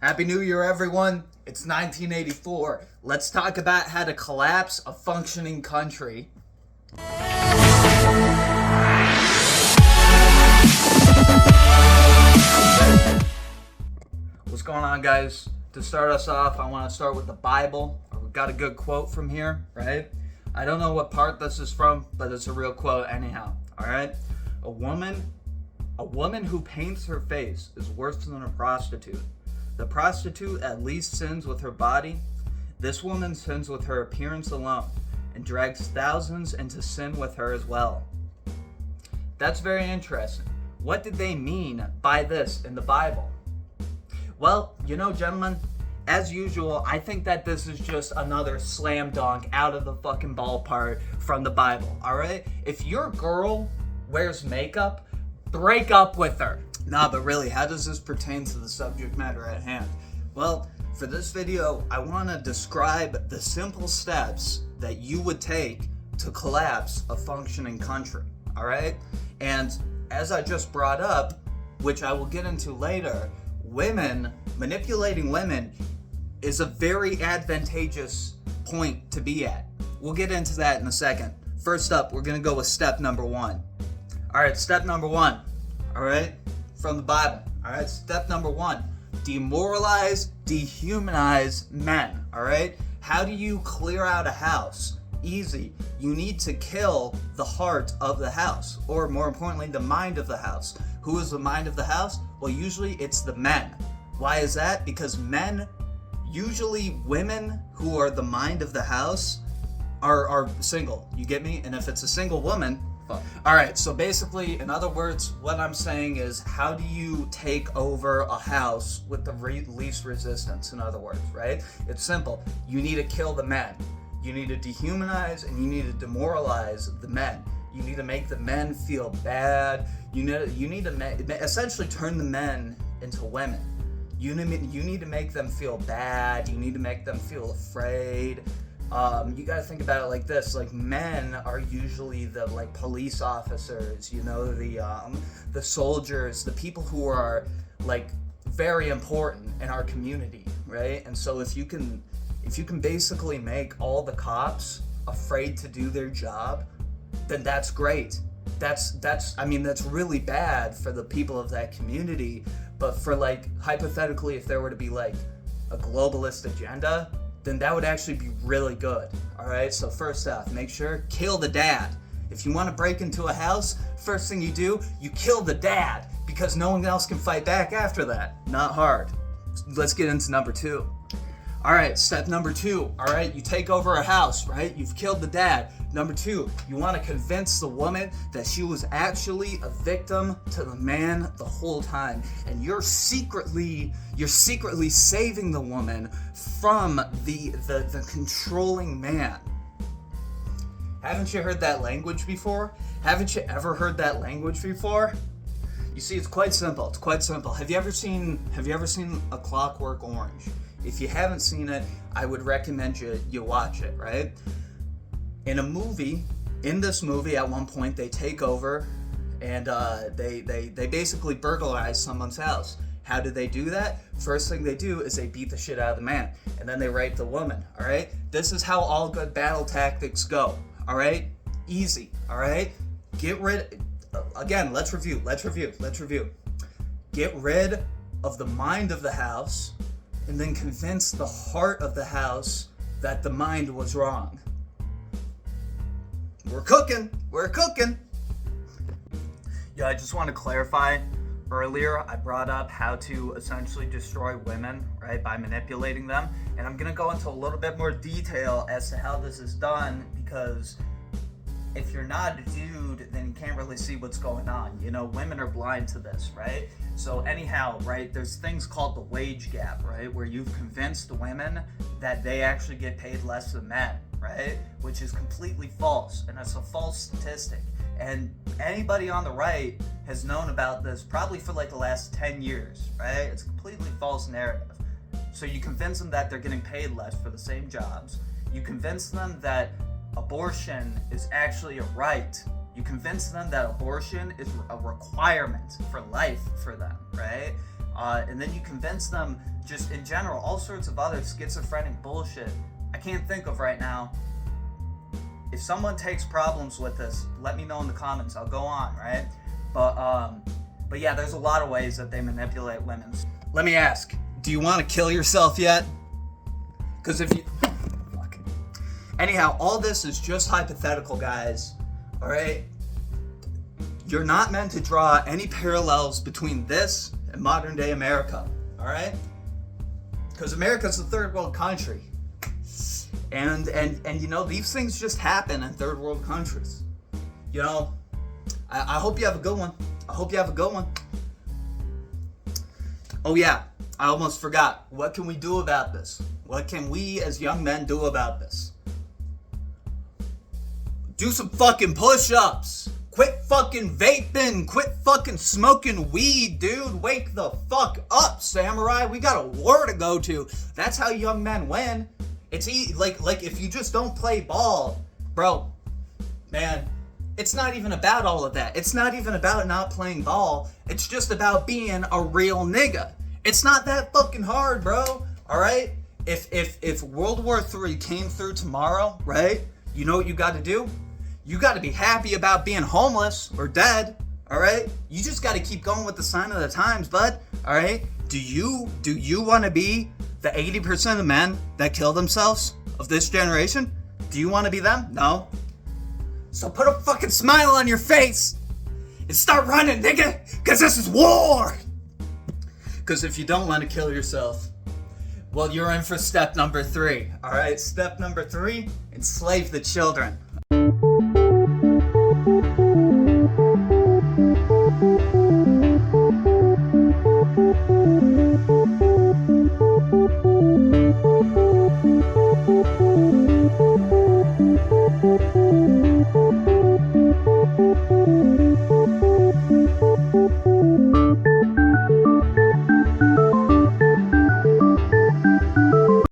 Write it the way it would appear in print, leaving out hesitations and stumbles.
Happy New Year, everyone. It's 1984. Let's talk about how to collapse a functioning country. What's going on, guys? To start us off, I want to start with the Bible. We've got a good quote from here, right? I don't know what part this is from, but it's a real quote anyhow, all right? A woman who paints her face is worse than a prostitute. The prostitute at least sins with her body. This woman sins with her appearance alone and drags thousands into sin with her as well. That's very interesting. What did they mean by this in the Bible? Well, gentlemen, as usual, I think that this is just another slam dunk out of the fucking ballpark from the Bible, alright? If your girl wears makeup, break up with her. Nah, but really, how does this pertain to the subject matter at hand? Well, for this video, I want to describe the simple steps that you would take to collapse a functioning country, alright? And as I just brought up, which I will get into later, manipulating women is a very advantageous point to be at. We'll get into that in a second. First up, we're going to go with step number one. Alright, step number one, alright, from the Bible. Alright, step number one, demoralize, dehumanize men, alright? How do you clear out a house? Easy. You need to kill the heart of the house, or more importantly, the mind of the house. Who is the mind of the house? Well, usually it's the men. Why is that? Because men, usually women who are the mind of the house are single. You get me? And if it's a single woman, fuck. Alright, so basically, in other words, what I'm saying is, how do you take over a house with the least resistance, in other words, right? It's simple. You need to kill the men. You need to dehumanize and you need to demoralize the men. You need to make the men feel bad. You need to essentially turn the men into women. You need to make them feel bad. You need to make them feel afraid. You got to think about it like this: like, men are usually the police officers, the soldiers, the people who are very important in our community, right? And so if you can basically make all the cops afraid to do their job, then that's great. That's really bad for the people of that community. But for hypothetically, if there were to be a globalist agenda, then that would actually be really good. Alright, so first off, make sure, kill the dad. If you want to break into a house, first thing you do, you kill the dad, because no one else can fight back after that. Not hard. Let's get into number two. Alright, step number two, alright, you take over a house, right? You've killed the dad. Number two, you want to convince the woman that she was actually a victim to the man the whole time. And you're secretly saving the woman from the controlling man. Haven't you heard that language before? Haven't you ever heard that language before? You see, it's quite simple. Have you ever seen A Clockwork Orange? If you haven't seen it, I would recommend you watch it, right? In this movie, at one point, they take over and they basically burglarize someone's house. How do they do that? First thing they do is they beat the shit out of the man, and then they rape the woman, all right? This is how all good battle tactics go, all right? Easy, all right? Again, let's review. Get rid of the mind of the house, and then convince the heart of the house that the mind was wrong. We're cooking. Yeah, I just want to clarify. Earlier, I brought up how to essentially destroy women, right, by manipulating them. And I'm going to go into a little bit more detail as to how this is done, because if you're not a dude, then you can't really see what's going on. Women are blind to this, right? So anyhow, right, there's things called the wage gap, right, where you've convinced women that they actually get paid less than men, right, which is completely false, and it's a false statistic. And anybody on the right has known about this probably for the last 10 years, right? It's a completely false narrative. So you convince them that they're getting paid less for the same jobs. You convince them that abortion is actually a right. You convince them that abortion is a requirement for life for them, right? And then you convince them just in general, all sorts of other schizophrenic bullshit. I can't think of right now. If someone takes problems with this, let me know in the comments. I'll go on, right? But yeah, there's a lot of ways that they manipulate women. Let me ask, do you want to kill yourself yet? Because if you... Fuck. Anyhow, all this is just hypothetical, guys. Alright? You're not meant to draw any parallels between this and modern day America. Alright? Because America's a third world country. And you know, these things just happen in third world countries. You know, I hope you have a good one. I hope you have a good one. Oh yeah, I almost forgot. What can we do about this? What can we as young men do about this? Do some fucking push-ups. Quit fucking vaping. Quit fucking smoking weed, dude. Wake the fuck up, samurai. We got a war to go to. That's how young men win. It's like if you just don't play ball, bro, man, it's not even about all of that. It's not even about not playing ball. It's just about being a real nigga. It's not that fucking hard, bro. All right? If World War III came through tomorrow, right? You know what you got to do? You got to be happy about being homeless or dead. All right? You just got to keep going with the sign of the times, bud. All right? Do you want to be the 80% of men that kill themselves of this generation? Do you want to be them? No. So put a fucking smile on your face and start running, nigga, because this is war. Because if you don't want to kill yourself, well, you're in for step number 3. All right, step number 3, enslave the children.